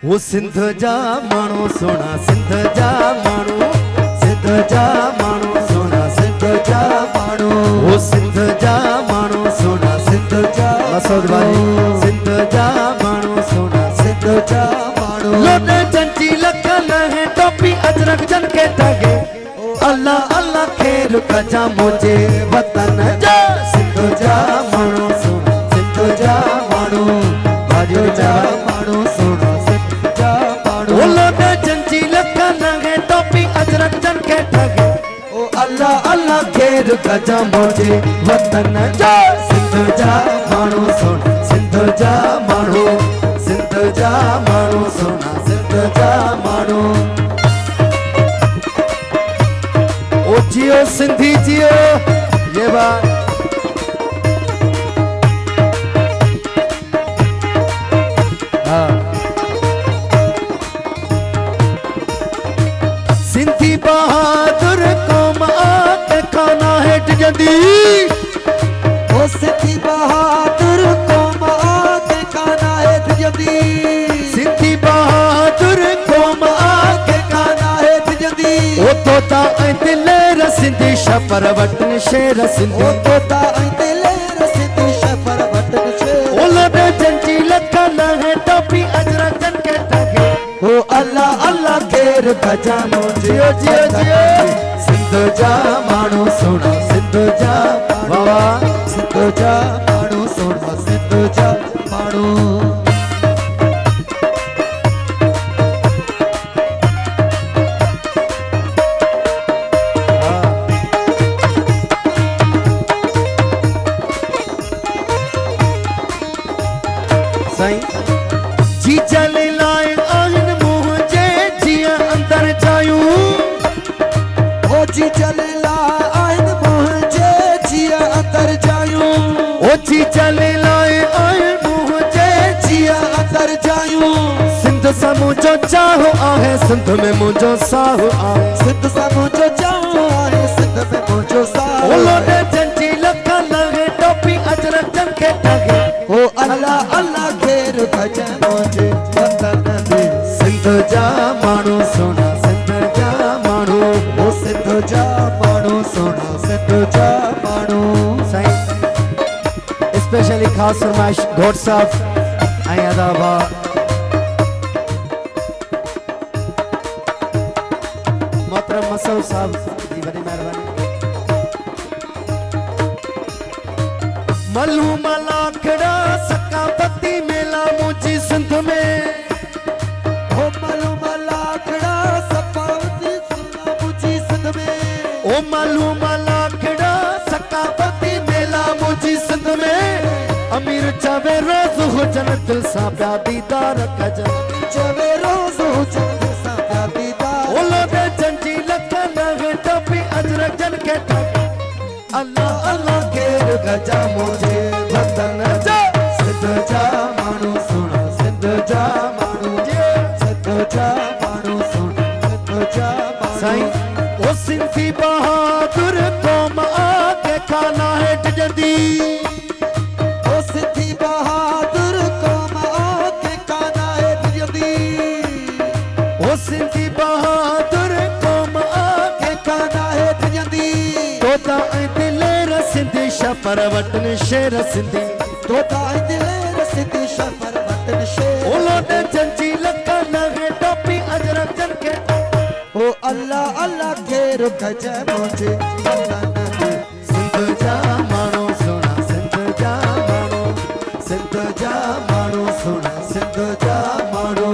वो सिंध जा मानो सोना सिंध जा मानो सिंध जा मानो सोना सिंध जा मानो वो सिंध जा मानो सोना सिंध जा मसूद भाई सिंध जा मानो सोना सिंध जा मानो लोटे चंची लखन है टोपी अजरक जन के टगे अल्लाह अल्लाह खेर कजा मुझे वतन जा सिंध जा मानो सोना सिंध जा मानो बाजू जा मानो सोना सिंध जा मानो लोटे चंची लखन है टोपी अजरक जन के टगे अल्लाह अल्लाह खेर कजा मुझे वतन जा सिंध जा मानो सोना सिंध जा मानो सिंध जा मानो सोना सिंध जा मानो ओ जियो सिंधी जियो ये बात हाँ सिंधी बहादुर कौम आके खाना हेठ जदी ओ सिंधी बहादुर कौम आके खाना हेठ जदी सिंधी बहादुर कौम आके खाना हेठ जदी ओ तोता ऐं दिलेर सिंधी शपर वटन शेर सिंधी ओ तोता ऐं दिलेर सिंधी शपर वटन शेर ओ लबे चंची लखन है टोपी अजरक जन के टगे ओ अल्लाह अल्लाह खेर खजानो जियो जियो जियो सिंध जा मानो सोना सिंध जा बाबा सिंध जा मानो सोना सिंध जा मानो साईं जी चले लाए आइन मुझे जिया अंदर जायूं ओ जी चले लाए आइन मुझे जिया अंदर जायूं ओ जी चले लाए आइन मुझे जिया अंदर जायूं सिंध सा मुझो चाहो आहे सिंध में मुझो साहो आहे सिंध सा मुझो चाहो आहे सिंध में मुझो साहो ओ लोटे चंची लखन है टोपी अजरक जन के टगे ओ अल्लाह अल्लाह खेर भजन मुझे वतन दे सिंध जा मानो सोना सिंध जा मानो ओ सिंध जा मानो सोना सिंध जा मानो साईं स्पेशली खास फरमाइश घोट साहब ऐं अदाबा मोहतरम मसूद साहब जी बड़ी मेहरबानी मलहूम लाखड़ा सकाफती मेला मुझी सिंध में ओ मलहूम लाखड़ा सकाफती मेला मुझी सिंध में ओ मलहूम लाखड़ा सकाफती मेला मुझी सिंध में अमीर चावे रोज हुजन दिल सा प्या दीदार कजन चावे रोज हुजन दिल सा प्या दीदार ओ लोटे चंची लखन है टोपी अजरक जन के टगे अल्लाह अल्लाह खेर गजा मुझे वतन जा सिंध जा मानो सोना सिंध जा मानो सिंध जा मानो सोना सिंध जा मानो साईं ओ सिंधी बहादुर कौम आके खाना हेठ जदी ओ सिंधी बहादुर कौम आके खाना हेठ जदी ओ सिंधी बहादुर कौम आके खाना हेठ जदी तोता सिंधी शपर वटन शेर सिंधी तोता दिलेर सिंधी शपर वटन शेर ओ लोटे चंची लखन है टोपी अजरक जन के ओ अल्लाह अल्लाह खेर खजे मुझे वतन दे सिंध जा मानो सोना सिंध जा मानो सिंध जा मानो सोना सिंध जा मानो